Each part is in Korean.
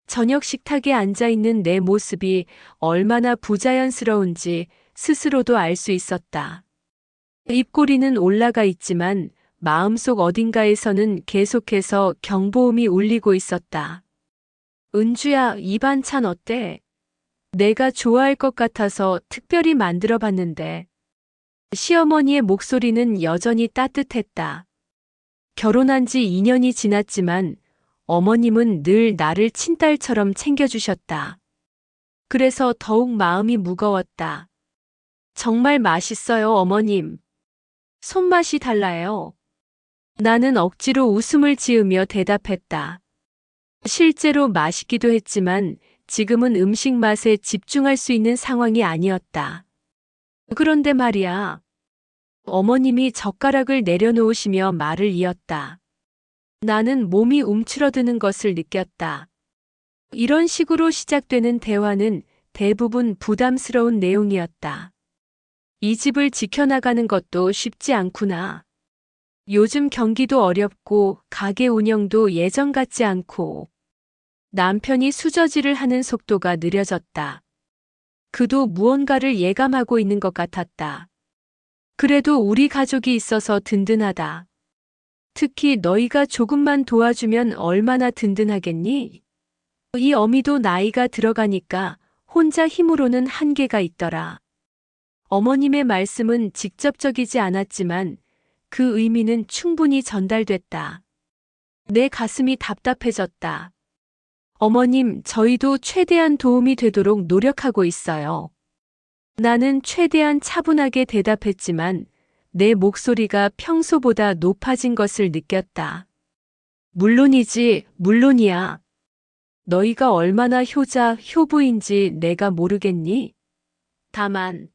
저녁 식탁에 앉아있는 내 모습이 얼마나 부자연스러운지 스스로도 알 수 있었다. 입꼬리는 올라가 있지만 마음속 어딘가에서는 계속해서 경보음이 울리고 있었다. 은주야, 이 반찬 어때? 내가 좋아할 것 같아서 특별히 만들어 봤는데. 시어머니의 목소리는 여전히 따뜻했다. 결혼한 지 2년이 지났지만 어머님은 늘 나를 친딸처럼 챙겨주셨다. 그래서 더욱 마음이 무거웠다. 정말 맛있어요, 어머님. 손맛이 달라요. 나는 억지로 웃음을 지으며 대답했다. 실제로 맛있기도 했지만 지금은 음식 맛에 집중할 수 있는 상황이 아니었다. 그런데 말이야. 어머님이 젓가락을 내려놓으시며 말을 이었다. 나는 몸이 움츠러드는 것을 느꼈다. 이런 식으로 시작되는 대화는 대부분 부담스러운 내용이었다. 이 집을 지켜나가는 것도 쉽지 않구나. 요즘 경기도 어렵고 가게 운영도 예전 같지 않고 남편이 수저질을 하는 속도가 느려졌다. 그도 무언가를 예감하고 있는 것 같았다. 그래도 우리 가족이 있어서 든든하다. 특히 너희가 조금만 도와주면 얼마나 든든하겠니? 이 어미도 나이가 들어가니까 혼자 힘으로는 한계가 있더라. 어머님의 말씀은 직접적이지 않았지만 그 의미는 충분히 전달됐다. 내 가슴이 답답해졌다. 어머님, 저희도 최대한 도움이 되도록 노력하고 있어요. 나는 최대한 차분하게 대답했지만 내 목소리가 평소보다 높아진 것을 느꼈다. 물론이지, 물론이야. 너희가 얼마나 효부인지 내가 모르겠니? 다만,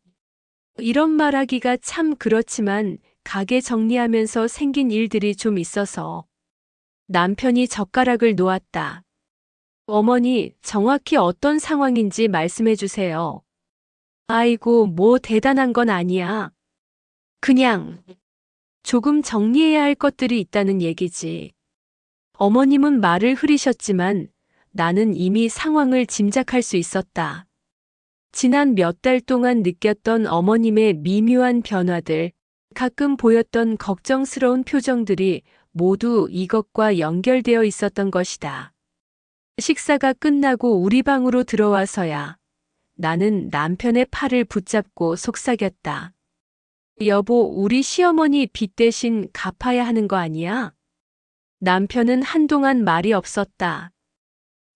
이런 말하기가 참 그렇지만 가게 정리하면서 생긴 일들이 좀 있어서. 남편이 젓가락을 놓았다. 어머니, 정확히 어떤 상황인지 말씀해 주세요. 아이고, 뭐 대단한 건 아니야. 그냥 조금 정리해야 할 것들이 있다는 얘기지. 어머님은 말을 흐리셨지만 나는 이미 상황을 짐작할 수 있었다. 지난 몇 달 동안 느꼈던 어머님의 미묘한 변화들, 가끔 보였던 걱정스러운 표정들이 모두 이것과 연결되어 있었던 것이다. 식사가 끝나고 우리 방으로 들어와서야 나는 남편의 팔을 붙잡고 속삭였다. 여보, 우리 시어머니 빚 대신 갚아야 하는 거 아니야? 남편은 한동안 말이 없었다.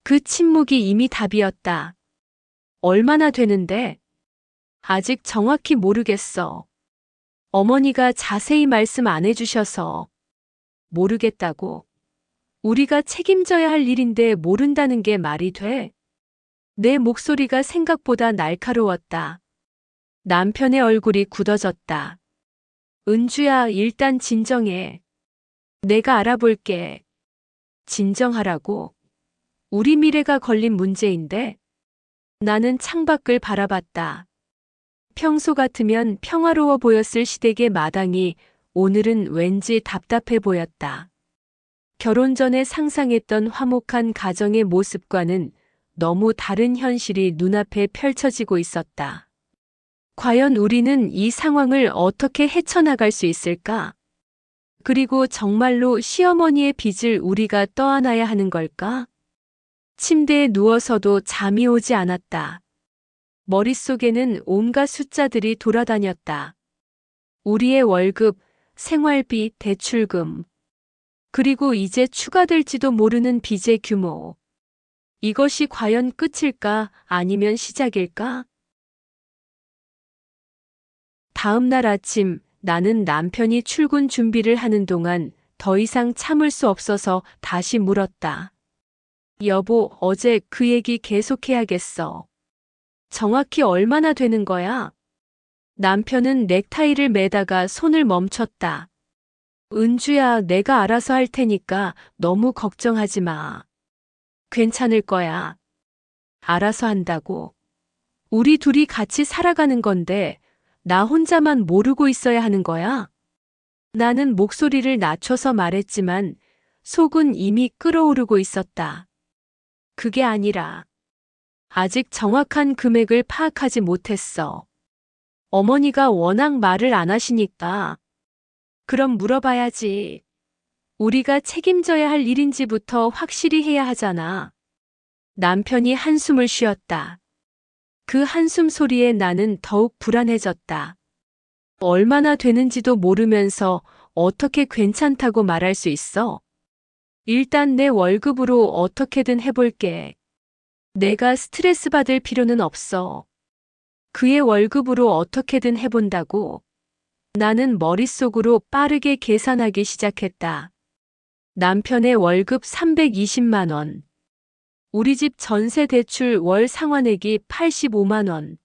그 침묵이 이미 답이었다. 얼마나 되는데? 아직 정확히 모르겠어. 어머니가 자세히 말씀 안 해주셔서. 모르겠다고. 우리가 책임져야 할 일인데 모른다는 게 말이 돼? 내 목소리가 생각보다 날카로웠다. 남편의 얼굴이 굳어졌다. 은주야, 일단 진정해. 내가 알아볼게. 진정하라고. 우리 미래가 걸린 문제인데. 나는 창밖을 바라봤다. 평소 같으면 평화로워 보였을 시댁의 마당이 오늘은 왠지 답답해 보였다. 결혼 전에 상상했던 화목한 가정의 모습과는 너무 다른 현실이 눈앞에 펼쳐지고 있었다. 과연 우리는 이 상황을 어떻게 헤쳐나갈 수 있을까? 그리고 정말로 시어머니의 빚을 우리가 떠안아야 하는 걸까? 침대에 누워서도 잠이 오지 않았다. 머릿속에는 온갖 숫자들이 돌아다녔다. 우리의 월급, 생활비, 대출금, 그리고 이제 추가될지도 모르는 빚의 규모. 이것이 과연 끝일까 아니면 시작일까? 다음 날 아침 나는 남편이 출근 준비를 하는 동안 더 이상 참을 수 없어서 다시 물었다. 여보, 어제 그 얘기 계속해야겠어. 정확히 얼마나 되는 거야? 남편은 넥타이를 매다가 손을 멈췄다. 은주야, 내가 알아서 할 테니까 너무 걱정하지 마. 괜찮을 거야. 알아서 한다고. 우리 둘이 같이 살아가는 건데 나 혼자만 모르고 있어야 하는 거야? 나는 목소리를 낮춰서 말했지만 속은 이미 끓어오르고 있었다. 그게 아니라 아직 정확한 금액을 파악하지 못했어. 어머니가 워낙 말을 안 하시니까. 그럼 물어봐야지. 우리가 책임져야 할 일인지부터 확실히 해야 하잖아. 남편이 한숨을 쉬었다. 그 한숨 소리에 나는 더욱 불안해졌다. 얼마나 되는지도 모르면서 어떻게 괜찮다고 말할 수 있어? 일단 내 월급으로 어떻게든 해볼게. 내가 스트레스 받을 필요는 없어. 그의 월급으로 어떻게든 해본다고. 나는 머릿속으로 빠르게 계산하기 시작했다. 남편의 월급 320만 원. 우리 집 전세 대출 월 상환액이 85만 원.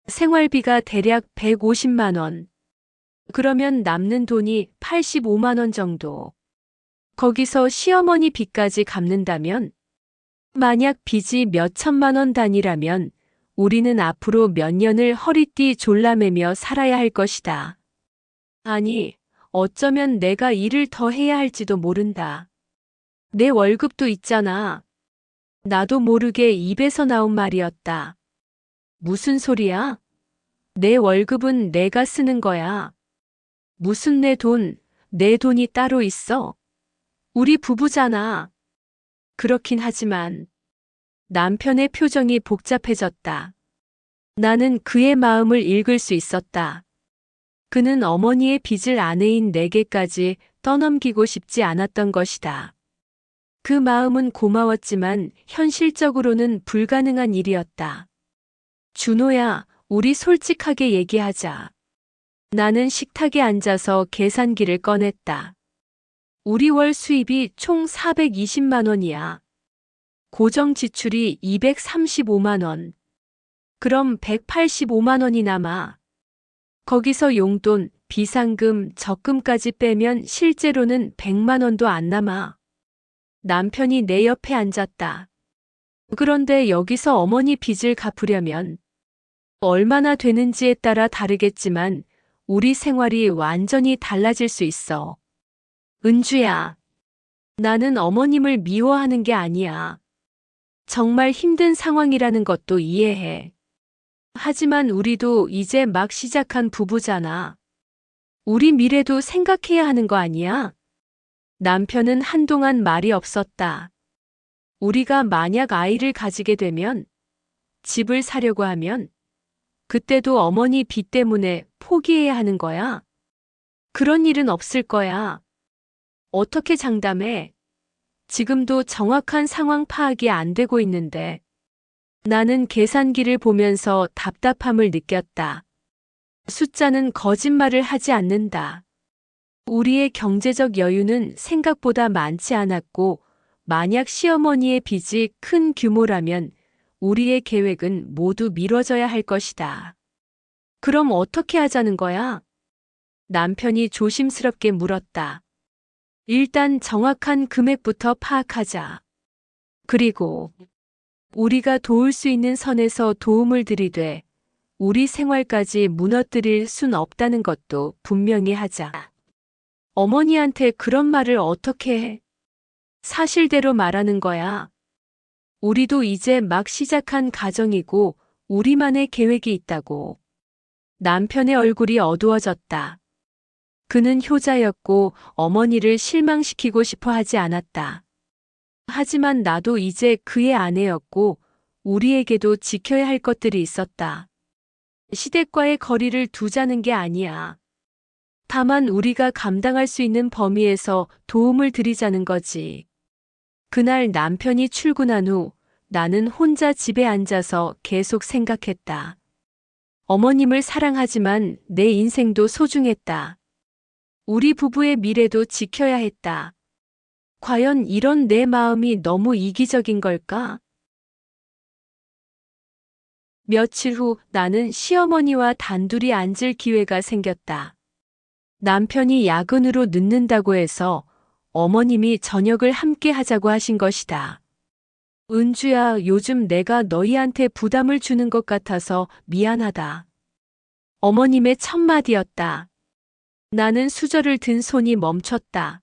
생활비가 대략 150만 원. 그러면 남는 돈이 85만 원 정도. 거기서 시어머니 빚까지 갚는다면? 만약 빚이 몇 천만 원 단위라면 우리는 앞으로 몇 년을 허리띠 졸라매며 살아야 할 것이다. 아니, 어쩌면 내가 일을 더 해야 할지도 모른다. 내 월급도 있잖아. 나도 모르게 입에서 나온 말이었다. 무슨 소리야? 내 월급은 내가 쓰는 거야. 무슨 내 돈이 따로 있어? 우리 부부잖아. 그렇긴 하지만 남편의 표정이 복잡해졌다. 나는 그의 마음을 읽을 수 있었다. 그는 어머니의 빚을 아내인 내게까지 떠넘기고 싶지 않았던 것이다. 그 마음은 고마웠지만 현실적으로는 불가능한 일이었다. 준호야, 우리 솔직하게 얘기하자. 나는 식탁에 앉아서 계산기를 꺼냈다. 우리 월 수입이 총 420만 원이야. 고정 지출이 235만 원. 그럼 185만 원이 남아. 거기서 용돈, 비상금, 적금까지 빼면 실제로는 100만 원도 안 남아. 남편이 내 옆에 앉았다. 그런데 여기서 어머니 빚을 갚으려면 얼마나 되는지에 따라 다르겠지만 우리 생활이 완전히 달라질 수 있어. 은주야, 나는 어머님을 미워하는 게 아니야. 정말 힘든 상황이라는 것도 이해해. 하지만 우리도 이제 막 시작한 부부잖아. 우리 미래도 생각해야 하는 거 아니야? 남편은 한동안 말이 없었다. 우리가 만약 아이를 가지게 되면, 집을 사려고 하면, 그때도 어머니 빚 때문에 포기해야 하는 거야? 그런 일은 없을 거야. 어떻게 장담해? 지금도 정확한 상황 파악이 안 되고 있는데. 나는 계산기를 보면서 답답함을 느꼈다. 숫자는 거짓말을 하지 않는다. 우리의 경제적 여유는 생각보다 많지 않았고, 만약 시어머니의 빚이 큰 규모라면 우리의 계획은 모두 미뤄져야 할 것이다. 그럼 어떻게 하자는 거야? 남편이 조심스럽게 물었다. 일단 정확한 금액부터 파악하자. 그리고 우리가 도울 수 있는 선에서 도움을 드리되 우리 생활까지 무너뜨릴 순 없다는 것도 분명히 하자. 어머니한테 그런 말을 어떻게 해? 사실대로 말하는 거야. 우리도 이제 막 시작한 가정이고 우리만의 계획이 있다고. 남편의 얼굴이 어두워졌다. 그는 효자였고 어머니를 실망시키고 싶어 하지 않았다. 하지만 나도 이제 그의 아내였고 우리에게도 지켜야 할 것들이 있었다. 시댁과의 거리를 두자는 게 아니야. 다만 우리가 감당할 수 있는 범위에서 도움을 드리자는 거지. 그날 남편이 출근한 후 나는 혼자 집에 앉아서 계속 생각했다. 어머님을 사랑하지만 내 인생도 소중했다. 우리 부부의 미래도 지켜야 했다. 과연 이런 내 마음이 너무 이기적인 걸까? 며칠 후 나는 시어머니와 단둘이 앉을 기회가 생겼다. 남편이 야근으로 늦는다고 해서 어머님이 저녁을 함께 하자고 하신 것이다. 은주야, 요즘 내가 너희한테 부담을 주는 것 같아서 미안하다. 어머님의 첫마디였다. 나는 수저를 든 손이 멈췄다.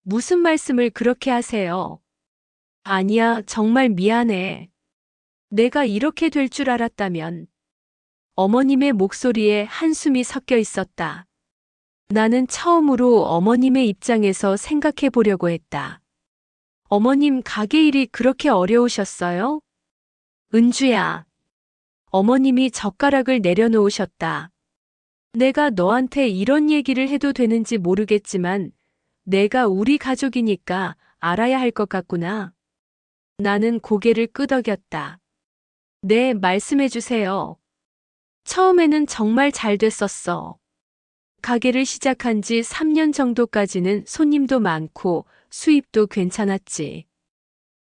무슨 말씀을 그렇게 하세요? 아니야, 정말 미안해. 내가 이렇게 될 줄 알았다면. 어머님의 목소리에 한숨이 섞여 있었다. 나는 처음으로 어머님의 입장에서 생각해 보려고 했다. 어머님 가게 일이 그렇게 어려우셨어요? 은주야. 어머님이 젓가락을 내려놓으셨다. 내가 너한테 이런 얘기를 해도 되는지 모르겠지만 내가 우리 가족이니까 알아야 할 것 같구나. 나는 고개를 끄덕였다. 네, 말씀해 주세요. 처음에는 정말 잘 됐었어. 가게를 시작한 지 3년 정도까지는 손님도 많고 수입도 괜찮았지.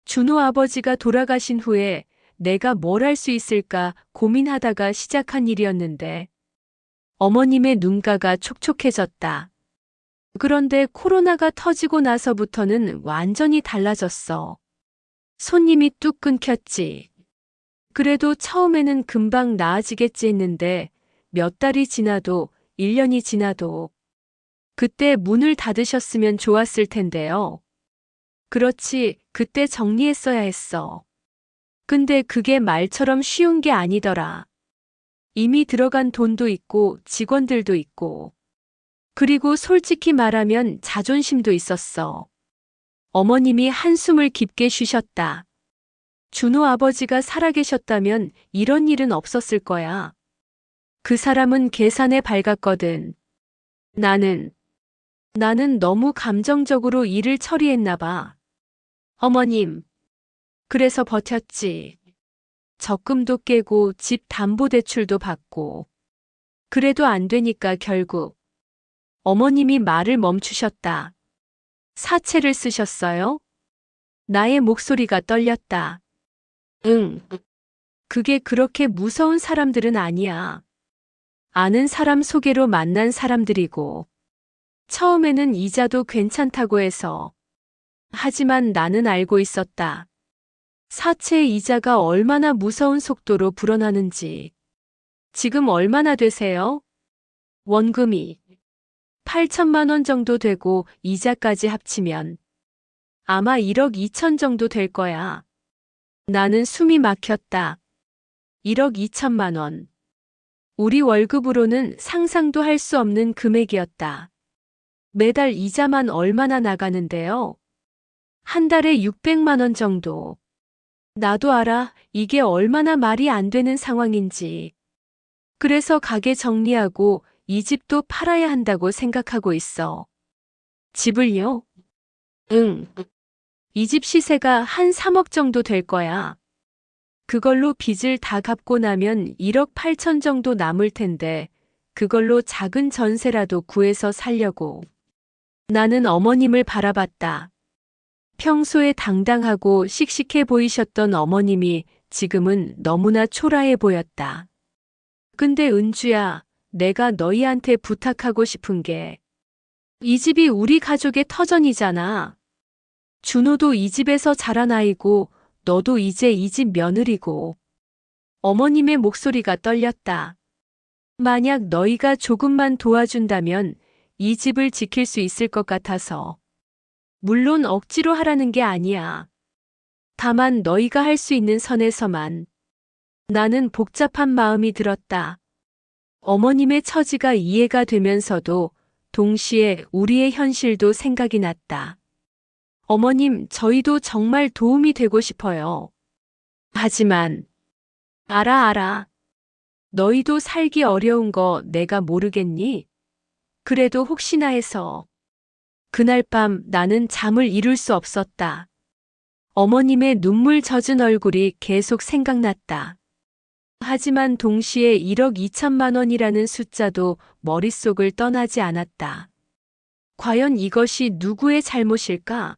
준호 아버지가 돌아가신 후에 내가 뭘 할 수 있을까 고민하다가 시작한 일이었는데 어머님의 눈가가 촉촉해졌다. 그런데 코로나가 터지고 나서부터는 완전히 달라졌어. 손님이 뚝 끊겼지. 그래도 처음에는 금방 나아지겠지 했는데 몇 달이 지나도 1년이 지나도 그때 문을 닫으셨으면 좋았을 텐데요. 그렇지, 그때 정리했어야 했어. 근데 그게 말처럼 쉬운 게 아니더라. 이미 들어간 돈도 있고 직원들도 있고. 그리고 솔직히 말하면 자존심도 있었어. 어머님이 한숨을 깊게 쉬셨다. 준호 아버지가 살아계셨다면 이런 일은 없었을 거야. 그 사람은 계산에 밝았거든. 나는 너무 감정적으로 일을 처리했나 봐. 어머님. 그래서 버텼지. 적금도 깨고 집 담보대출도 받고. 그래도 안 되니까 결국. 어머님이 말을 멈추셨다. 사채를 쓰셨어요? 나의 목소리가 떨렸다. 응. 그게 그렇게 무서운 사람들은 아니야. 아는 사람 소개로 만난 사람들이고. 처음에는 이자도 괜찮다고 해서. 하지만 나는 알고 있었다. 사채의 이자가 얼마나 무서운 속도로 불어나는지. 지금 얼마나 되세요? 원금이 8천만 원 정도 되고 이자까지 합치면 아마 1억 2천 정도 될 거야. 나는 숨이 막혔다. 1억 2천만 원. 우리 월급으로는 상상도 할 수 없는 금액이었다. 매달 이자만 얼마나 나가는데요? 한 달에 600만 원 정도. 나도 알아. 이게 얼마나 말이 안 되는 상황인지. 그래서 가게 정리하고 이 집도 팔아야 한다고 생각하고 있어. 집을요? 응. 이 집 시세가 한 3억 정도 될 거야. 그걸로 빚을 다 갚고 나면 1억 8천 정도 남을 텐데 그걸로 작은 전세라도 구해서 살려고. 나는 어머님을 바라봤다. 평소에 당당하고 씩씩해 보이셨던 어머님이 지금은 너무나 초라해 보였다. 근데 은주야, 내가 너희한테 부탁하고 싶은 게 이 집이 우리 가족의 터전이잖아. 준호도 이 집에서 자란 아이고 너도 이제 이 집 며느리고. 어머님의 목소리가 떨렸다. 만약 너희가 조금만 도와준다면 이 집을 지킬 수 있을 것 같아서. 물론 억지로 하라는 게 아니야. 다만 너희가 할 수 있는 선에서만. 나는 복잡한 마음이 들었다. 어머님의 처지가 이해가 되면서도 동시에 우리의 현실도 생각이 났다. 어머님, 저희도 정말 도움이 되고 싶어요. 하지만, 알아. 너희도 살기 어려운 거 내가 모르겠니? 그래도 혹시나 해서. 그날 밤 나는 잠을 이룰 수 없었다. 어머님의 눈물 젖은 얼굴이 계속 생각났다. 하지만 동시에 1억 2천만 원이라는 숫자도 머릿속을 떠나지 않았다. 과연 이것이 누구의 잘못일까?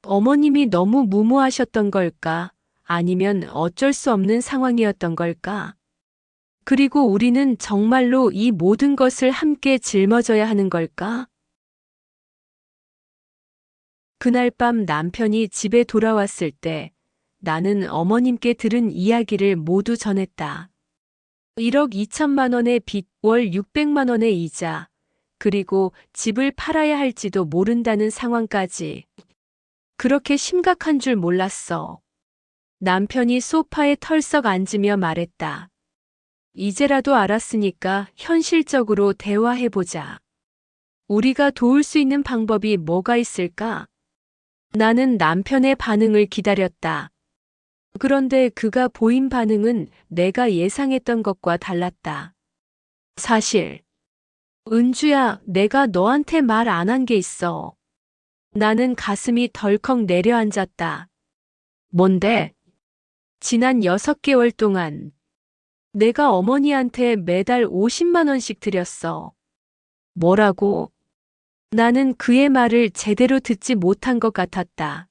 어머님이 너무 무모하셨던 걸까? 아니면 어쩔 수 없는 상황이었던 걸까? 그리고 우리는 정말로 이 모든 것을 함께 짊어져야 하는 걸까? 그날 밤 남편이 집에 돌아왔을 때 나는 어머님께 들은 이야기를 모두 전했다. 1억 2천만 원의 빚, 월 600만 원의 이자, 그리고 집을 팔아야 할지도 모른다는 상황까지. 그렇게 심각한 줄 몰랐어. 남편이 소파에 털썩 앉으며 말했다. 이제라도 알았으니까 현실적으로 대화해보자. 우리가 도울 수 있는 방법이 뭐가 있을까? 나는 남편의 반응을 기다렸다. 그런데 그가 보인 반응은 내가 예상했던 것과 달랐다. 사실, 은주야, 내가 너한테 말 안 한 게 있어. 나는 가슴이 덜컥 내려앉았다. 뭔데? 지난 6개월 동안 내가 어머니한테 매달 50만 원씩 드렸어. 뭐라고? 나는 그의 말을 제대로 듣지 못한 것 같았다.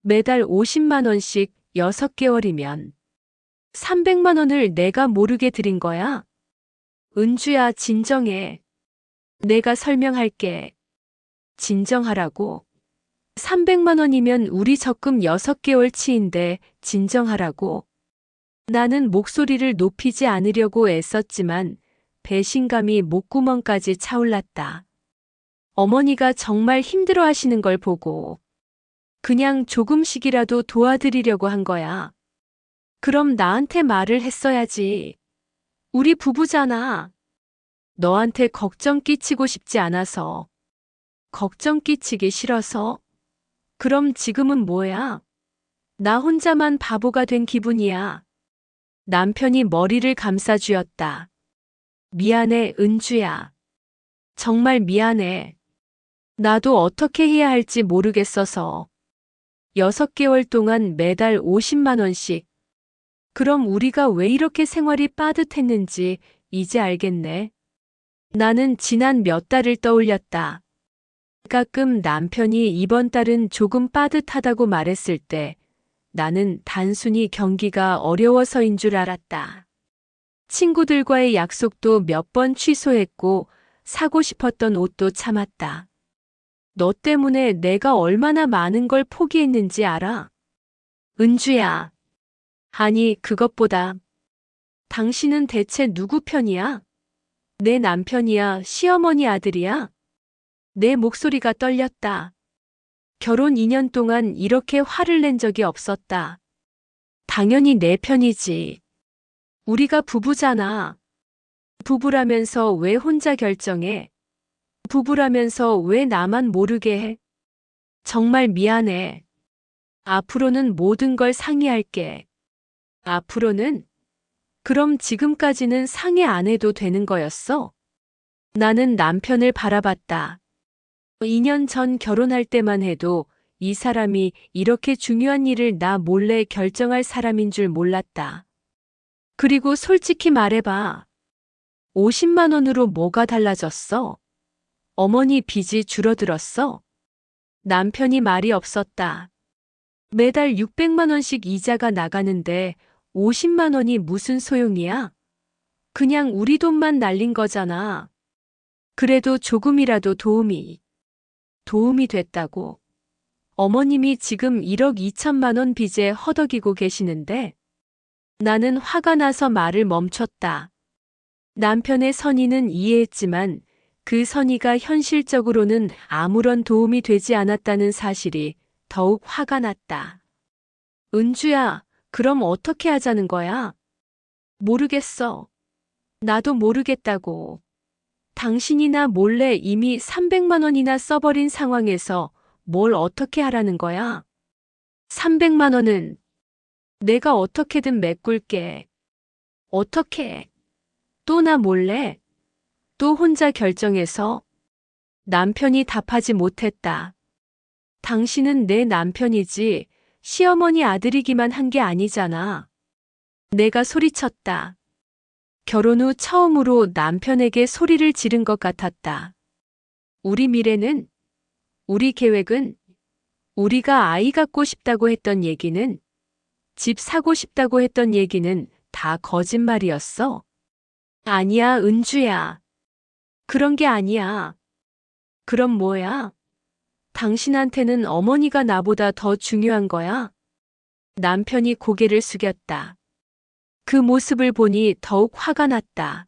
매달 50만 원씩 6개월이면 300만 원을 내가 모르게 드린 거야? 은주야, 진정해. 내가 설명할게. 진정하라고. 300만 원이면 우리 적금 6개월치인데 진정하라고. 나는 목소리를 높이지 않으려고 애썼지만 배신감이 목구멍까지 차올랐다. 어머니가 정말 힘들어 하시는 걸 보고 그냥 조금씩이라도 도와드리려고 한 거야. 그럼 나한테 말을 했어야지. 우리 부부잖아. 너한테 걱정 끼치고 싶지 않아서. 걱정 끼치기 싫어서. 그럼 지금은 뭐야? 나 혼자만 바보가 된 기분이야. 남편이 머리를 감싸주었다. 미안해, 은주야. 정말 미안해. 나도 어떻게 해야 할지 모르겠어서. 6개월 동안 매달 50만 원씩. 그럼 우리가 왜 이렇게 생활이 빠듯했는지 이제 알겠네. 나는 지난 몇 달을 떠올렸다. 가끔 남편이 이번 달은 조금 빠듯하다고 말했을 때 나는 단순히 경기가 어려워서인 줄 알았다. 친구들과의 약속도 몇 번 취소했고 사고 싶었던 옷도 참았다. 너 때문에 내가 얼마나 많은 걸 포기했는지 알아? 은주야. 아니, 그것보다 당신은 대체 누구 편이야? 내 남편이야, 시어머니 아들이야? 내 목소리가 떨렸다. 결혼 2년 동안 이렇게 화를 낸 적이 없었다. 당연히 내 편이지. 우리가 부부잖아. 부부라면서 왜 혼자 결정해? 부부라면서 왜 나만 모르게 해? 정말 미안해. 앞으로는 모든 걸 상의할게. 앞으로는? 그럼 지금까지는 상의 안 해도 되는 거였어? 나는 남편을 바라봤다. 2년 전 결혼할 때만 해도 이 사람이 이렇게 중요한 일을 나 몰래 결정할 사람인 줄 몰랐다. 그리고 솔직히 말해봐. 50만 원으로 뭐가 달라졌어? 어머니 빚이 줄어들었어? 남편이 말이 없었다. 매달 600만 원씩 이자가 나가는데 50만 원이 무슨 소용이야? 그냥 우리 돈만 날린 거잖아. 그래도 조금이라도 도움이 됐다고. 어머님이 지금 1억 2천만 원 빚에 허덕이고 계시는데 나는 화가 나서 말을 멈췄다. 남편의 선의는 이해했지만 그 선의가 현실적으로는 아무런 도움이 되지 않았다는 사실이 더욱 화가 났다. 은주야, 그럼 어떻게 하자는 거야? 모르겠어. 나도 모르겠다고. 당신이나 몰래 이미 300만 원이나 써버린 상황에서 뭘 어떻게 하라는 거야? 300만 원은 내가 어떻게든 메꿀게. 어떻게? 또 나 몰래? 또 혼자 결정해서? 남편이 답하지 못했다. 당신은 내 남편이지 시어머니 아들이기만 한 게 아니잖아. 내가 소리쳤다. 결혼 후 처음으로 남편에게 소리를 지른 것 같았다. 우리 미래는, 우리 계획은, 우리가 아이 갖고 싶다고 했던 얘기는, 집 사고 싶다고 했던 얘기는 다 거짓말이었어. 아니야, 은주야. 그런 게 아니야. 그럼 뭐야? 당신한테는 어머니가 나보다 더 중요한 거야? 남편이 고개를 숙였다. 그 모습을 보니 더욱 화가 났다.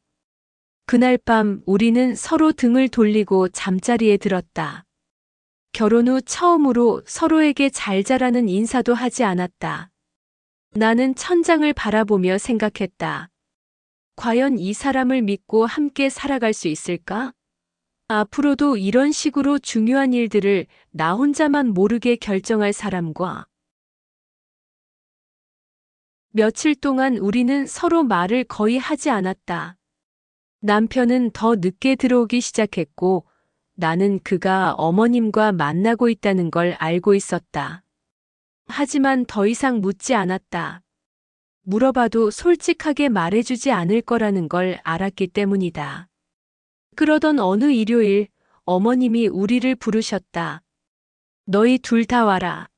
그날 밤 우리는 서로 등을 돌리고 잠자리에 들었다. 결혼 후 처음으로 서로에게 잘 자라는 인사도 하지 않았다. 나는 천장을 바라보며 생각했다. 과연 이 사람을 믿고 함께 살아갈 수 있을까? 앞으로도 이런 식으로 중요한 일들을 나 혼자만 모르게 결정할 사람과. 며칠 동안 우리는 서로 말을 거의 하지 않았다. 남편은 더 늦게 들어오기 시작했고, 나는 그가 어머님과 만나고 있다는 걸 알고 있었다. 하지만 더 이상 묻지 않았다. 물어봐도 솔직하게 말해주지 않을 거라는 걸 알았기 때문이다. 그러던 어느 일요일, 어머님이 우리를 부르셨다. 너희 둘 다 와라.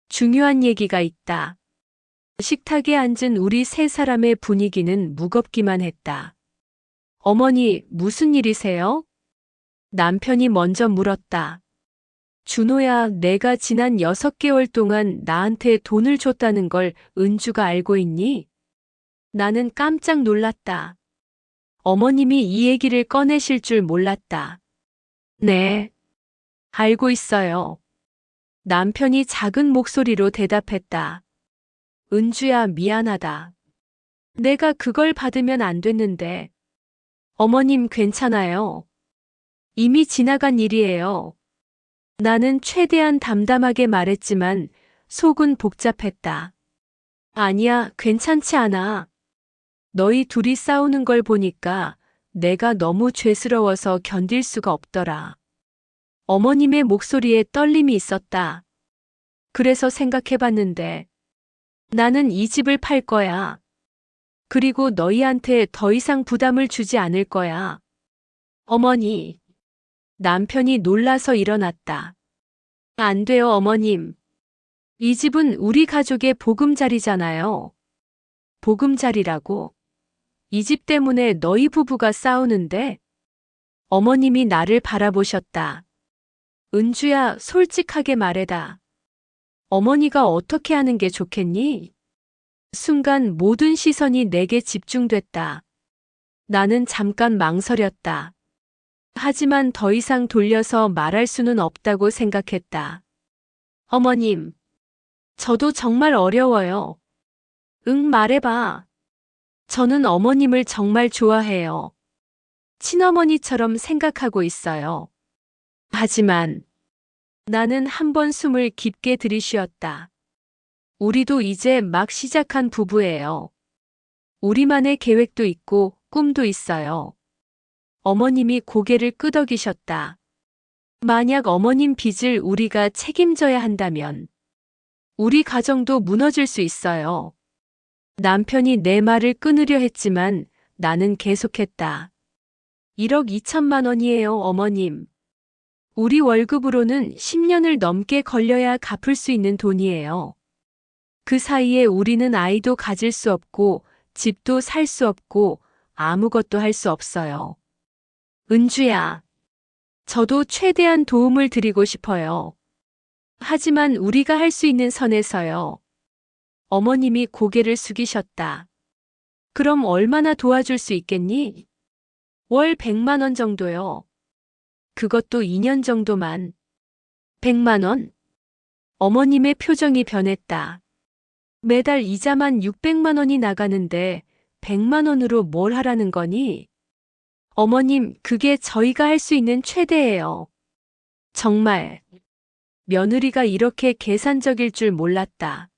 중요한 얘기가 있다. 식탁에 앉은 우리 세 사람의 분위기는 무겁기만 했다. 어머니, 무슨 일이세요? 남편이 먼저 물었다. 준호야, 내가 지난 6개월 동안 나한테 돈을 줬다는 걸 은주가 알고 있니? 나는 깜짝 놀랐다. 어머님이 이 얘기를 꺼내실 줄 몰랐다. 네, 알고 있어요. 남편이 작은 목소리로 대답했다. 은주야, 미안하다. 내가 그걸 받으면 안 됐는데. 어머님 괜찮아요. 이미 지나간 일이에요. 나는 최대한 담담하게 말했지만 속은 복잡했다. 아니야, 괜찮지 않아. 너희 둘이 싸우는 걸 보니까 내가 너무 죄스러워서 견딜 수가 없더라. 어머님의 목소리에 떨림이 있었다. 그래서 생각해봤는데 나는 이 집을 팔 거야. 그리고 너희한테 더 이상 부담을 주지 않을 거야. 어머니. 남편이 놀라서 일어났다. 안 돼요, 어머님. 이 집은 우리 가족의 보금자리잖아요. 보금자리라고? 이 집 때문에 너희 부부가 싸우는데? 어머님이 나를 바라보셨다. 은주야, 솔직하게 말해다. 어머니가 어떻게 하는 게 좋겠니? 순간 모든 시선이 내게 집중됐다. 나는 잠깐 망설였다. 하지만 더 이상 돌려서 말할 수는 없다고 생각했다. 어머님, 저도 정말 어려워요. 응, 말해봐. 저는 어머님을 정말 좋아해요. 친어머니처럼 생각하고 있어요. 하지만 나는 한 번 숨을 깊게 들이쉬었다. 우리도 이제 막 시작한 부부예요. 우리만의 계획도 있고 꿈도 있어요. 어머님이 고개를 끄덕이셨다. 만약 어머님 빚을 우리가 책임져야 한다면 우리 가정도 무너질 수 있어요. 남편이 내 말을 끊으려 했지만 나는 계속했다. 1억 2천만 원이에요, 어머님. 우리 월급으로는 10년을 넘게 걸려야 갚을 수 있는 돈이에요. 그 사이에 우리는 아이도 가질 수 없고 집도 살 수 없고 아무것도 할 수 없어요. 은주야, 저도 최대한 도움을 드리고 싶어요. 하지만 우리가 할 수 있는 선에서요. 어머님이 고개를 숙이셨다. 그럼 얼마나 도와줄 수 있겠니? 월 100만 원 정도요. 그것도 2년 정도만. 100만 원? 어머님의 표정이 변했다. 매달 이자만 600만 원이 나가는데 100만 원으로 뭘 하라는 거니? 어머님, 그게 저희가 할 수 있는 최대예요. 정말. 며느리가 이렇게 계산적일 줄 몰랐다.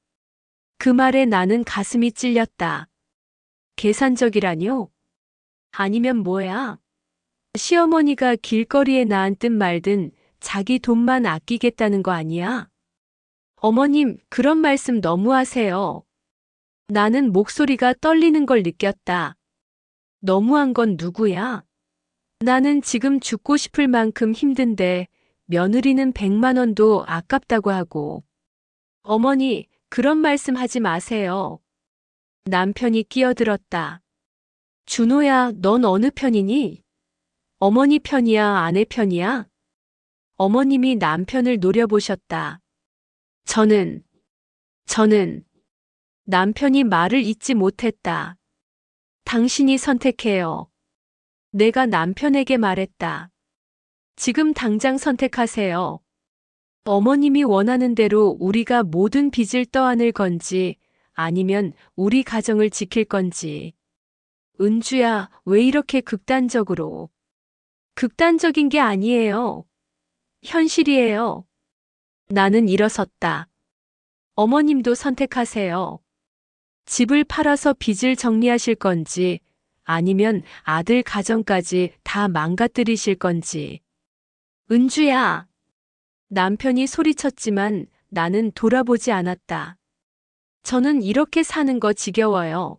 그 말에 나는 가슴이 찔렸다. 계산적이라뇨? 아니면 뭐야? 시어머니가 길거리에 나앉든 말든 자기 돈만 아끼겠다는 거 아니야? 어머님, 그런 말씀 너무하세요. 나는 목소리가 떨리는 걸 느꼈다. 너무한 건 누구야? 나는 지금 죽고 싶을 만큼 힘든데 며느리는 100만 원도 아깝다고 하고. 어머니, 그런 말씀 하지 마세요. 남편이 끼어들었다. 준호야, 넌 어느 편이니? 어머니 편이야, 아내 편이야? 어머님이 남편을 노려보셨다. 저는 남편이 말을 잇지 못했다. 당신이 선택해요. 내가 남편에게 말했다. 지금 당장 선택하세요. 어머님이 원하는 대로 우리가 모든 빚을 떠안을 건지 아니면 우리 가정을 지킬 건지. 은주야, 왜 이렇게 극단적으로? 극단적인 게 아니에요. 현실이에요. 나는 일어섰다. 어머님도 선택하세요. 집을 팔아서 빚을 정리하실 건지 아니면 아들 가정까지 다 망가뜨리실 건지. 은주야. 남편이 소리쳤지만 나는 돌아보지 않았다. 저는 이렇게 사는 거 지겨워요.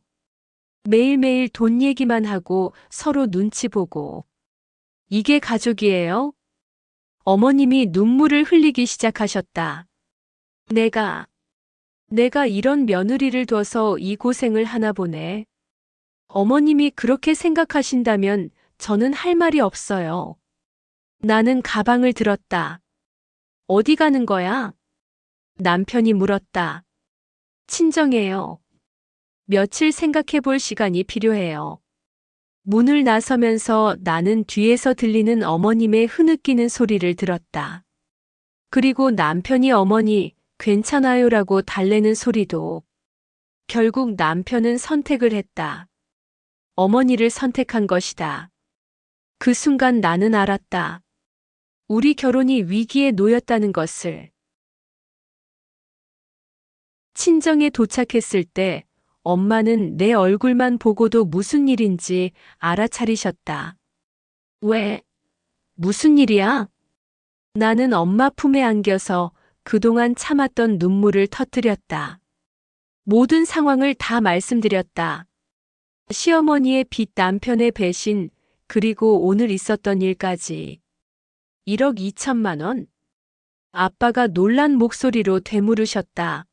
매일매일 돈 얘기만 하고 서로 눈치 보고. 이게 가족이에요? 어머님이 눈물을 흘리기 시작하셨다. 내가 이런 며느리를 둬서 이 고생을 하나 보네. 어머님이 그렇게 생각하신다면 저는 할 말이 없어요. 나는 가방을 들었다. 어디 가는 거야? 남편이 물었다. 친정해요. 며칠 생각해 볼 시간이 필요해요. 문을 나서면서 나는 뒤에서 들리는 어머님의 흐느끼는 소리를 들었다. 그리고 남편이 어머니, 괜찮아요라고 달래는 소리도. 결국 남편은 선택을 했다. 어머니를 선택한 것이다. 그 순간 나는 알았다. 우리 결혼이 위기에 놓였다는 것을. 친정에 도착했을 때 엄마는 내 얼굴만 보고도 무슨 일인지 알아차리셨다. 왜? 무슨 일이야? 나는 엄마 품에 안겨서 그동안 참았던 눈물을 터뜨렸다. 모든 상황을 다 말씀드렸다. 시어머니의 빚, 남편의 배신, 그리고 오늘 있었던 일까지. 1억 2천만 원? 아빠가 놀란 목소리로 되물으셨다.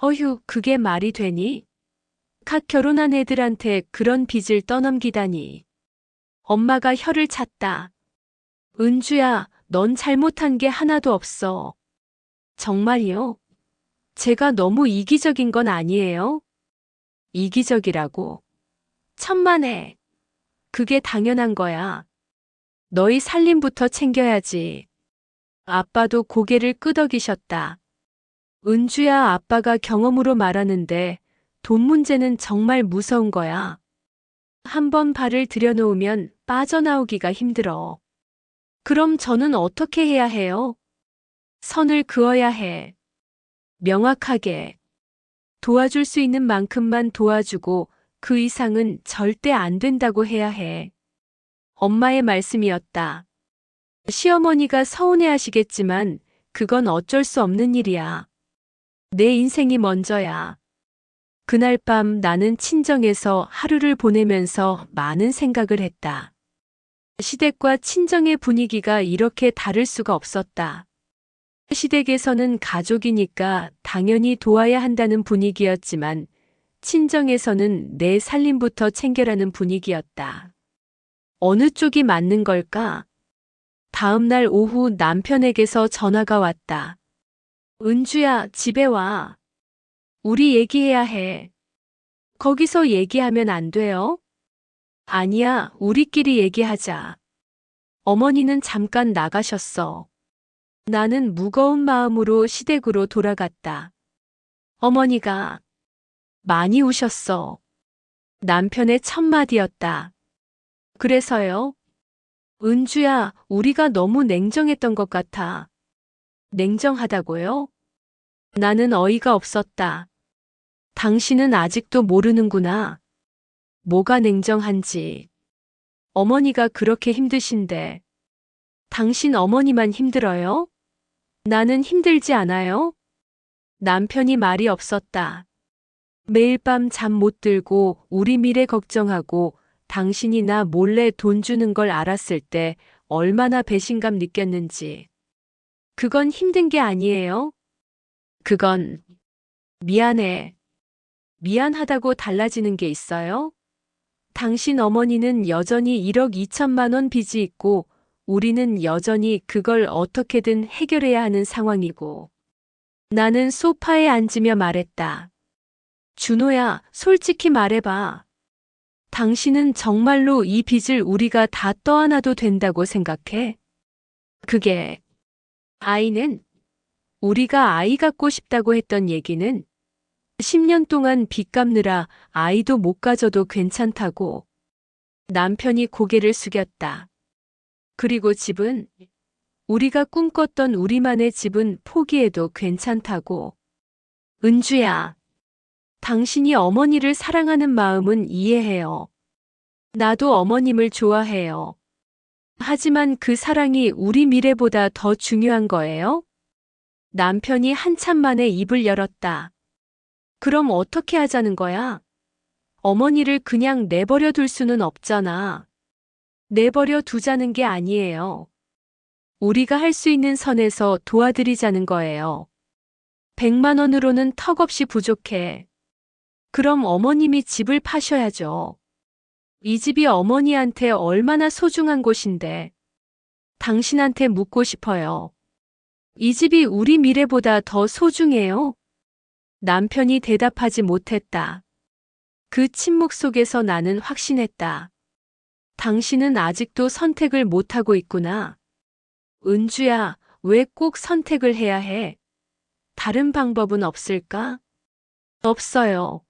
어휴, 그게 말이 되니? 갓 결혼한 애들한테 그런 빚을 떠넘기다니. 엄마가 혀를 찼다. 은주야, 넌 잘못한 게 하나도 없어. 정말요? 제가 너무 이기적인 건 아니에요? 이기적이라고. 천만에. 그게 당연한 거야. 너희 살림부터 챙겨야지. 아빠도 고개를 끄덕이셨다. 은주야, 아빠가 경험으로 말하는데 돈 문제는 정말 무서운 거야. 한번 발을 들여놓으면 빠져나오기가 힘들어. 그럼 저는 어떻게 해야 해요? 선을 그어야 해. 명확하게. 도와줄 수 있는 만큼만 도와주고 그 이상은 절대 안 된다고 해야 해. 엄마의 말씀이었다. 시어머니가 서운해하시겠지만 그건 어쩔 수 없는 일이야. 내 인생이 먼저야. 그날 밤 나는 친정에서 하루를 보내면서 많은 생각을 했다. 시댁과 친정의 분위기가 이렇게 다를 수가 없었다. 시댁에서는 가족이니까 당연히 도와야 한다는 분위기였지만 친정에서는 내 살림부터 챙겨라는 분위기였다. 어느 쪽이 맞는 걸까? 다음 날 오후 남편에게서 전화가 왔다. 은주야, 집에 와. 우리 얘기해야 해. 거기서 얘기하면 안 돼요? 아니야, 우리끼리 얘기하자. 어머니는 잠깐 나가셨어. 나는 무거운 마음으로 시댁으로 돌아갔다. 어머니가 많이 우셨어. 남편의 첫 마디였다. 그래서요? 은주야, 우리가 너무 냉정했던 것 같아. 냉정하다고요? 나는 어이가 없었다. 당신은 아직도 모르는구나. 뭐가 냉정한지. 어머니가 그렇게 힘드신데. 당신 어머니만 힘들어요? 나는 힘들지 않아요? 남편이 말이 없었다. 매일 밤 잠 못 들고 우리 미래 걱정하고 당신이 나 몰래 돈 주는 걸 알았을 때 얼마나 배신감 느꼈는지. 그건 힘든 게 아니에요? 그건 미안해. 미안하다고 달라지는 게 있어요? 당신 어머니는 여전히 1억 2천만 원 빚이 있고 우리는 여전히 그걸 어떻게든 해결해야 하는 상황이고. 나는 소파에 앉으며 말했다. 준호야, 솔직히 말해봐. 당신은 정말로 이 빚을 우리가 다 떠안아도 된다고 생각해? 그게, 아이는 우리가 아이 갖고 싶다고 했던 얘기는 10년 동안 빚 갚느라 아이도 못 가져도 괜찮다고. 남편이 고개를 숙였다. 그리고 집은 우리가 꿈꿨던 우리만의 집은 포기해도 괜찮다고. 은주야, 당신이 어머니를 사랑하는 마음은 이해해요. 나도 어머님을 좋아해요. 하지만 그 사랑이 우리 미래보다 더 중요한 거예요? 남편이 한참 만에 입을 열었다. 그럼 어떻게 하자는 거야? 어머니를 그냥 내버려 둘 수는 없잖아. 내버려 두자는 게 아니에요. 우리가 할 수 있는 선에서 도와드리자는 거예요. 100만 원으로는 턱없이 부족해. 그럼 어머님이 집을 파셔야죠. 이 집이 어머니한테 얼마나 소중한 곳인데. 당신한테 묻고 싶어요. 이 집이 우리 미래보다 더 소중해요? 남편이 대답하지 못했다. 그 침묵 속에서 나는 확신했다. 당신은 아직도 선택을 못하고 있구나. 은주야, 왜 꼭 선택을 해야 해? 다른 방법은 없을까? 없어요.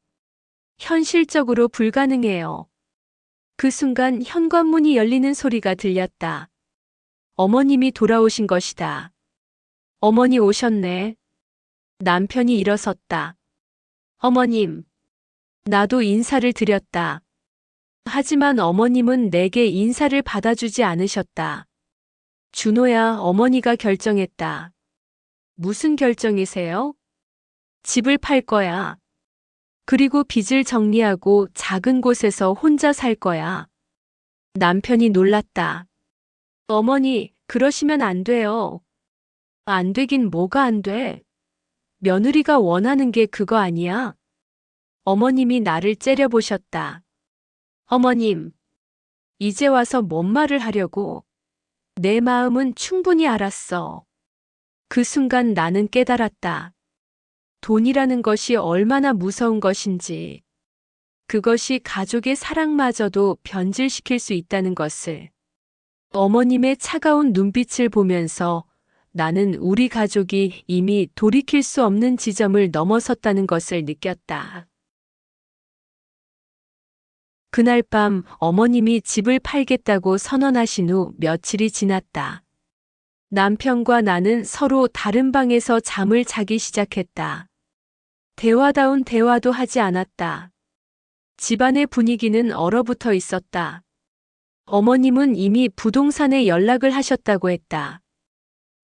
현실적으로 불가능해요. 그 순간 현관문이 열리는 소리가 들렸다. 어머님이 돌아오신 것이다. 어머니 오셨네. 남편이 일어섰다. 어머님. 나도 인사를 드렸다. 하지만 어머님은 내게 인사를 받아주지 않으셨다. 준호야, 어머니가 결정했다. 무슨 결정이세요? 집을 팔 거야. 그리고 빚을 정리하고 작은 곳에서 혼자 살 거야. 남편이 놀랐다. 어머니, 그러시면 안 돼요. 안 되긴 뭐가 안 돼? 며느리가 원하는 게 그거 아니야? 어머님이 나를 째려보셨다. 어머님, 이제 와서 뭔 말을 하려고? 내 마음은 충분히 알았어. 그 순간 나는 깨달았다. 돈이라는 것이 얼마나 무서운 것인지, 그것이 가족의 사랑마저도 변질시킬 수 있다는 것을. 어머님의 차가운 눈빛을 보면서 나는 우리 가족이 이미 돌이킬 수 없는 지점을 넘어섰다는 것을 느꼈다. 그날 밤 어머님이 집을 팔겠다고 선언하신 후 며칠이 지났다. 남편과 나는 서로 다른 방에서 잠을 자기 시작했다. 대화다운 대화도 하지 않았다. 집안의 분위기는 얼어붙어 있었다. 어머님은 이미 부동산에 연락을 하셨다고 했다.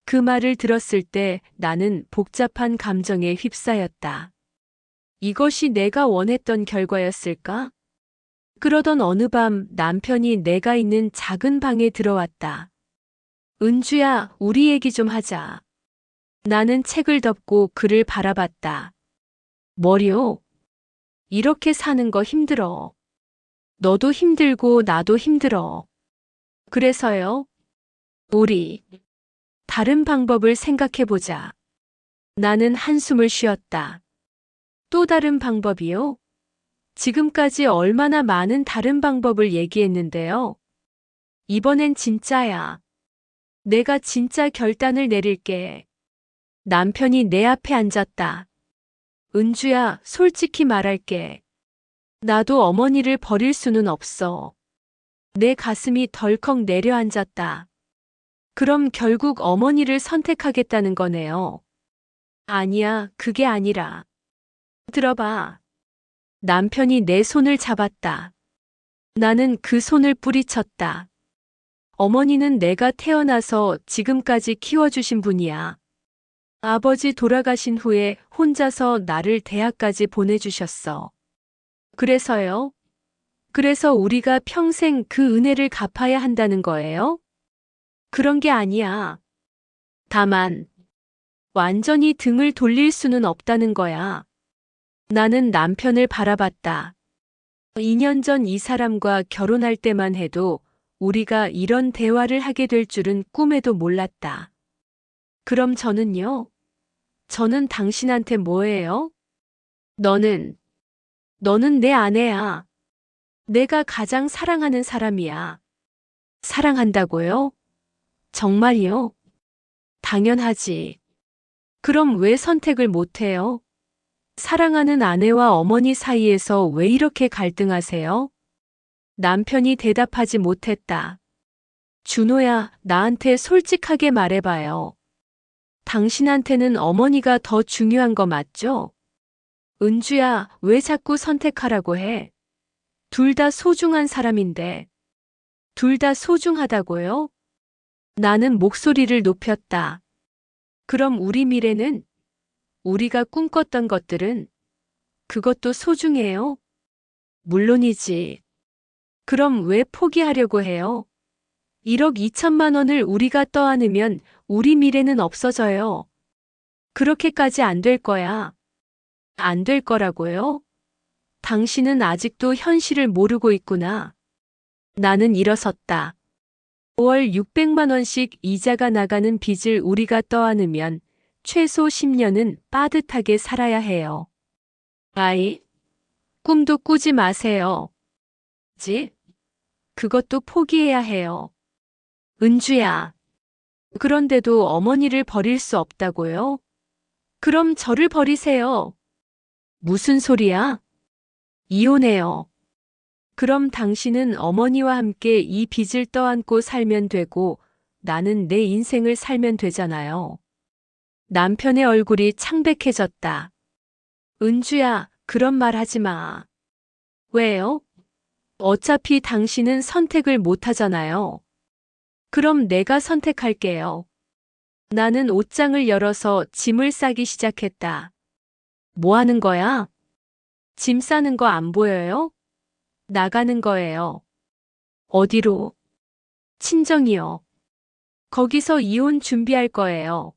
그 말을 들었을 때 나는 복잡한 감정에 휩싸였다. 이것이 내가 원했던 결과였을까? 그러던 어느 밤 남편이 내가 있는 작은 방에 들어왔다. 은주야, 우리 얘기 좀 하자. 나는 책을 덮고 그를 바라봤다. 뭐요? 이렇게 사는 거 힘들어. 너도 힘들고 나도 힘들어. 그래서요? 우리 다른 방법을 생각해보자. 나는 한숨을 쉬었다. 또 다른 방법이요? 지금까지 얼마나 많은 다른 방법을 얘기했는데요. 이번엔 진짜야. 내가 진짜 결단을 내릴게. 남편이 내 앞에 앉았다. 은주야, 솔직히 말할게. 나도 어머니를 버릴 수는 없어. 내 가슴이 덜컥 내려앉았다. 그럼 결국 어머니를 선택하겠다는 거네요. 아니야, 그게 아니라. 들어봐. 남편이 내 손을 잡았다. 나는 그 손을 뿌리쳤다. 어머니는 내가 태어나서 지금까지 키워주신 분이야. 아버지 돌아가신 후에 혼자서 나를 대학까지 보내주셨어. 그래서요? 그래서 우리가 평생 그 은혜를 갚아야 한다는 거예요? 그런 게 아니야. 다만, 완전히 등을 돌릴 수는 없다는 거야. 나는 남편을 바라봤다. 2년 전 이 사람과 결혼할 때만 해도 우리가 이런 대화를 하게 될 줄은 꿈에도 몰랐다. 그럼 저는요? 저는 당신한테 뭐예요? 너는 내 아내야. 내가 가장 사랑하는 사람이야. 사랑한다고요? 정말요? 당연하지. 그럼 왜 선택을 못해요? 사랑하는 아내와 어머니 사이에서 왜 이렇게 갈등하세요? 남편이 대답하지 못했다. 준호야, 나한테 솔직하게 말해봐요. 당신한테는 어머니가 더 중요한 거 맞죠? 은주야, 왜 자꾸 선택하라고 해? 둘 다 소중한 사람인데. 둘 다 소중하다고요? 나는 목소리를 높였다. 그럼 우리 미래는? 우리가 꿈꿨던 것들은? 그것도 소중해요? 물론이지. 그럼 왜 포기하려고 해요? 1억 2천만 원을 우리가 떠안으면 우리 미래는 없어져요. 그렇게까지 안 될 거야. 안 될 거라고요? 당신은 아직도 현실을 모르고 있구나. 나는 일어섰다. 5월 600만 원씩 이자가 나가는 빚을 우리가 떠안으면 최소 10년은 빠듯하게 살아야 해요. 아이, 꿈도 꾸지 마세요. 그것도 포기해야 해요. 은주야. 그런데도 어머니를 버릴 수 없다고요? 그럼 저를 버리세요. 무슨 소리야? 이혼해요. 그럼 당신은 어머니와 함께 이 빚을 떠안고 살면 되고 나는 내 인생을 살면 되잖아요. 남편의 얼굴이 창백해졌다. 은주야, 그런 말 하지 마. 왜요? 어차피 당신은 선택을 못 하잖아요. 그럼 내가 선택할게요. 나는 옷장을 열어서 짐을 싸기 시작했다. 뭐 하는 거야? 짐 싸는 거 안 보여요? 나가는 거예요. 어디로? 친정이요. 거기서 이혼 준비할 거예요.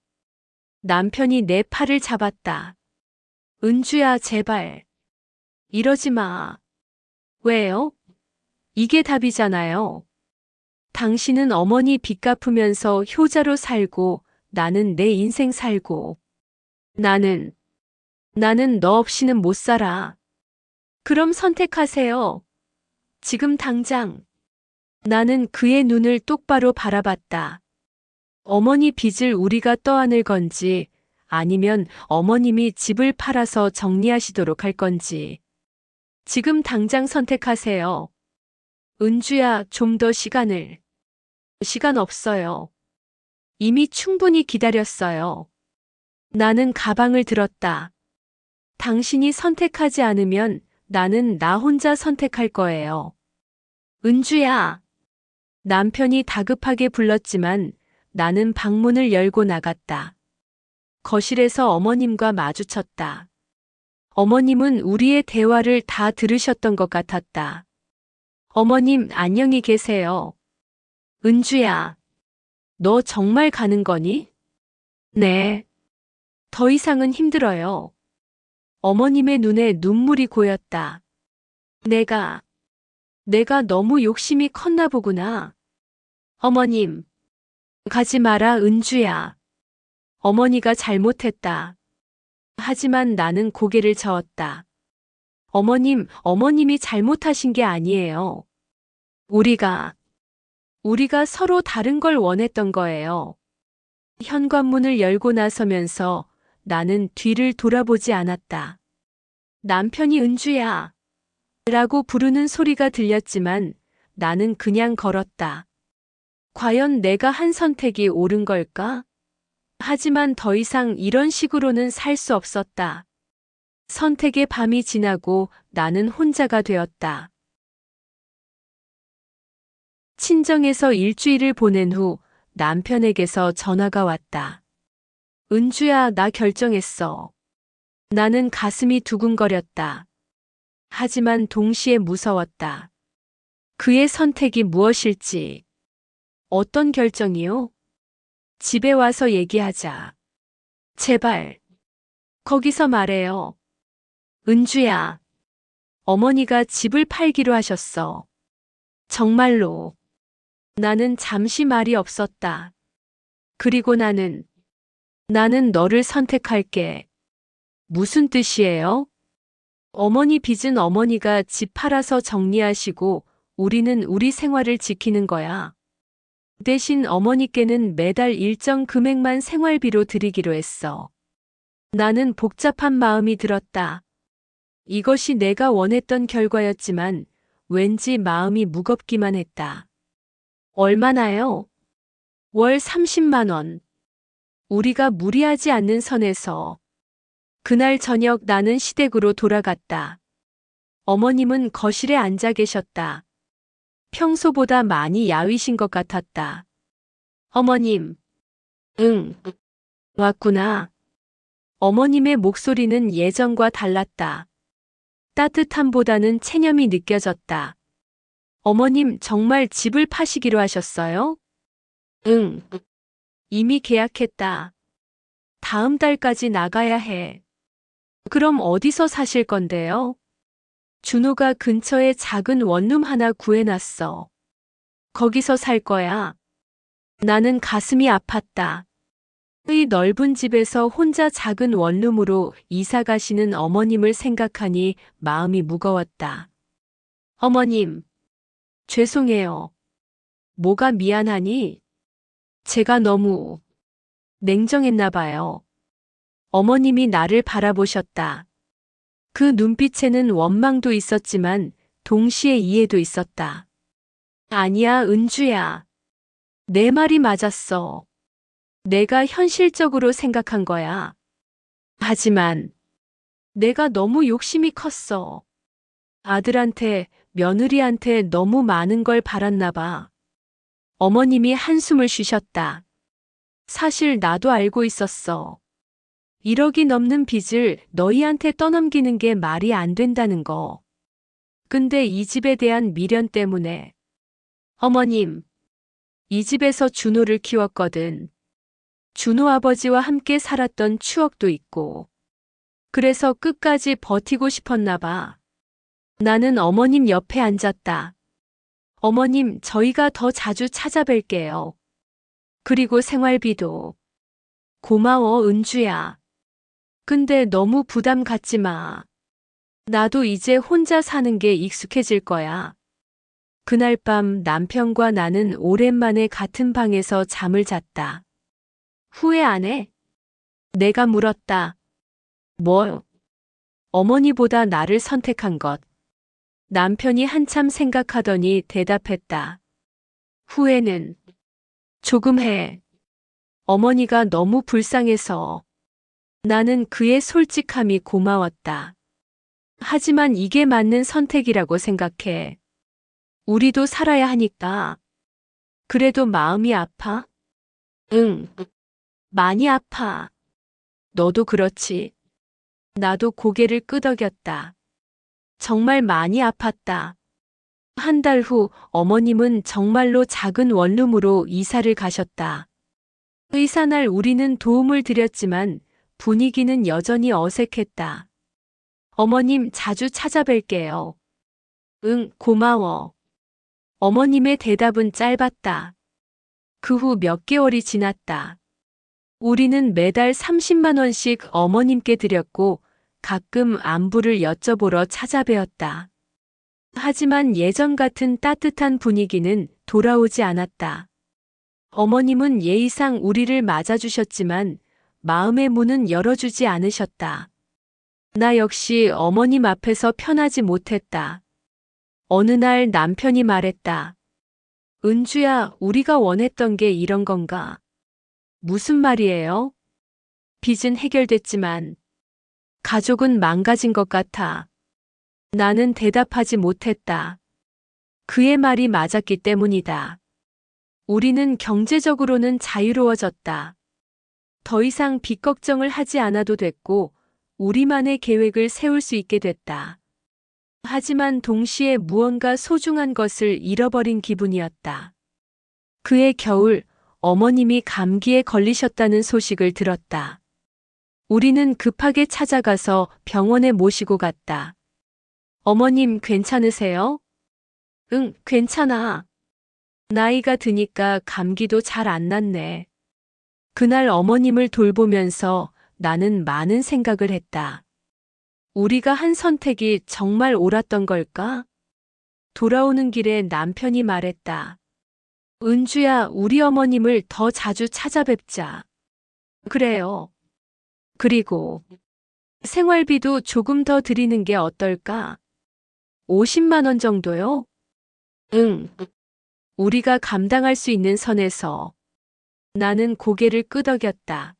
남편이 내 팔을 잡았다. 은주야, 제발. 이러지 마. 왜요? 이게 답이잖아요. 당신은 어머니 빚 갚으면서 효자로 살고 나는 내 인생 살고. 나는 너 없이는 못 살아. 그럼 선택하세요. 지금 당장. 나는 그의 눈을 똑바로 바라봤다. 어머니 빚을 우리가 떠안을 건지 아니면 어머님이 집을 팔아서 정리하시도록 할 건지. 지금 당장 선택하세요. 은주야, 좀 더 시간을. 시간 없어요. 이미 충분히 기다렸어요. 나는 가방을 들었다. 당신이 선택하지 않으면 나는 나 혼자 선택할 거예요. 은주야. 남편이 다급하게 불렀지만 나는 방문을 열고 나갔다. 거실에서 어머님과 마주쳤다. 어머님은 우리의 대화를 다 들으셨던 것 같았다. 어머님, 안녕히 계세요. 은주야, 너 정말 가는 거니? 네. 더 이상은 힘들어요. 어머님의 눈에 눈물이 고였다. 내가 너무 욕심이 컸나 보구나. 어머님, 가지 마라, 은주야. 어머니가 잘못했다. 하지만 나는 고개를 저었다. 어머님이 잘못하신 게 아니에요. 우리가 서로 다른 걸 원했던 거예요. 현관문을 열고 나서면서 나는 뒤를 돌아보지 않았다. 남편이 은주야 라고 부르는 소리가 들렸지만 나는 그냥 걸었다. 과연 내가 한 선택이 옳은 걸까? 하지만 더 이상 이런 식으로는 살 수 없었다. 선택의 밤이 지나고 나는 혼자가 되었다. 친정에서 일주일을 보낸 후 남편에게서 전화가 왔다. 은주야, 나 결정했어. 나는 가슴이 두근거렸다. 하지만 동시에 무서웠다. 그의 선택이 무엇일지. 어떤 결정이요? 집에 와서 얘기하자. 제발. 거기서 말해요. 은주야. 어머니가 집을 팔기로 하셨어. 정말로. 나는 잠시 말이 없었다. 그리고 나는 너를 선택할게. 무슨 뜻이에요? 어머니 빚은 어머니가 집 팔아서 정리하시고 우리는 우리 생활을 지키는 거야. 대신 어머니께는 매달 일정 금액만 생활비로 드리기로 했어. 나는 복잡한 마음이 들었다. 이것이 내가 원했던 결과였지만 왠지 마음이 무겁기만 했다. 얼마나요? 월 30만 원. 우리가 무리하지 않는 선에서. 그날 저녁 나는 시댁으로 돌아갔다. 어머님은 거실에 앉아 계셨다. 평소보다 많이 야위신 것 같았다. 어머님. 응, 왔구나. 어머님의 목소리는 예전과 달랐다. 따뜻함보다는 체념이 느껴졌다. 어머님 정말 집을 파시기로 하셨어요? 응, 이미 계약했다. 다음 달까지 나가야 해. 그럼 어디서 사실 건데요? 준호가 근처에 작은 원룸 하나 구해놨어. 거기서 살 거야. 나는 가슴이 아팠다. 이 넓은 집에서 혼자 작은 원룸으로 이사 가시는 어머님을 생각하니 마음이 무거웠다. 어머님, 죄송해요. 뭐가 미안하니? 제가 너무 냉정했나 봐요. 어머님이 나를 바라보셨다. 그 눈빛에는 원망도 있었지만 동시에 이해도 있었다. 아니야, 은주야. 내 말이 맞았어. 내가 현실적으로 생각한 거야. 하지만 내가 너무 욕심이 컸어. 아들한테, 며느리한테 너무 많은 걸 바랐나 봐. 어머님이 한숨을 쉬셨다. 사실 나도 알고 있었어. 1억이 넘는 빚을 너희한테 떠넘기는 게 말이 안 된다는 거. 근데 이 집에 대한 미련 때문에. 어머님, 이 집에서 준호를 키웠거든. 준호 아버지와 함께 살았던 추억도 있고. 그래서 끝까지 버티고 싶었나 봐. 나는 어머님 옆에 앉았다. 어머님, 저희가 더 자주 찾아뵐게요. 그리고 생활비도. 고마워, 은주야. 근데 너무 부담 갖지 마. 나도 이제 혼자 사는 게 익숙해질 거야. 그날 밤 남편과 나는 오랜만에 같은 방에서 잠을 잤다. 후회 안 해? 내가 물었다. 뭐? 어머니보다 나를 선택한 것. 남편이 한참 생각하더니 대답했다. 후회는 조금 해. 어머니가 너무 불쌍해서. 나는 그의 솔직함이 고마웠다. 하지만 이게 맞는 선택이라고 생각해. 우리도 살아야 하니까. 그래도 마음이 아파? 응, 많이 아파. 너도 그렇지. 나도 고개를 끄덕였다. 정말 많이 아팠다. 한 달 후 어머님은 정말로 작은 원룸으로 이사를 가셨다. 의사날 우리는 도움을 드렸지만 분위기는 여전히 어색했다. 어머님 자주 찾아뵐게요. 응, 고마워. 어머님의 대답은 짧았다. 그 후 몇 개월이 지났다. 우리는 매달 30만 원씩 어머님께 드렸고 가끔 안부를 여쭤보러 찾아뵈었다. 하지만 예전 같은 따뜻한 분위기는 돌아오지 않았다. 어머님은 예의상 우리를 맞아주셨지만 마음의 문은 열어주지 않으셨다. 나 역시 어머님 앞에서 편하지 못했다. 어느 날 남편이 말했다. 은주야, 우리가 원했던 게 이런 건가? 무슨 말이에요? 빚은 해결됐지만 가족은 망가진 것 같아. 나는 대답하지 못했다. 그의 말이 맞았기 때문이다. 우리는 경제적으로는 자유로워졌다. 더 이상 빚 걱정을 하지 않아도 됐고, 우리만의 계획을 세울 수 있게 됐다. 하지만 동시에 무언가 소중한 것을 잃어버린 기분이었다. 그해 겨울, 어머님이 감기에 걸리셨다는 소식을 들었다. 우리는 급하게 찾아가서 병원에 모시고 갔다. 어머님 괜찮으세요? 응, 괜찮아. 나이가 드니까 감기도 잘 안 낫네. 그날 어머님을 돌보면서 나는 많은 생각을 했다. 우리가 한 선택이 정말 옳았던 걸까? 돌아오는 길에 남편이 말했다. 은주야, 우리 어머님을 더 자주 찾아뵙자. 그래요. 그리고 생활비도 조금 더 드리는 게 어떨까? 50만 원 정도요? 응. 우리가 감당할 수 있는 선에서. 나는 고개를 끄덕였다.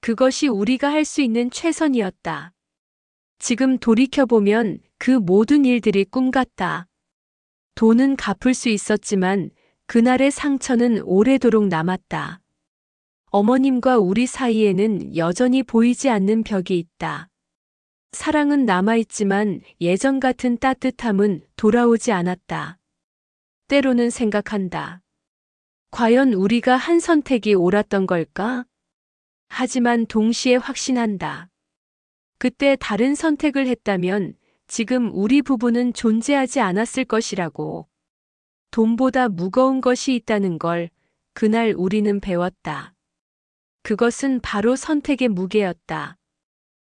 그것이 우리가 할 수 있는 최선이었다. 지금 돌이켜보면 그 모든 일들이 꿈 같다. 돈은 갚을 수 있었지만 그날의 상처는 오래도록 남았다. 어머님과 우리 사이에는 여전히 보이지 않는 벽이 있다. 사랑은 남아있지만 예전 같은 따뜻함은 돌아오지 않았다. 때로는 생각한다. 과연 우리가 한 선택이 옳았던 걸까? 하지만 동시에 확신한다. 그때 다른 선택을 했다면 지금 우리 부부는 존재하지 않았을 것이라고. 돈보다 무거운 것이 있다는 걸 그날 우리는 배웠다. 그것은 바로 선택의 무게였다.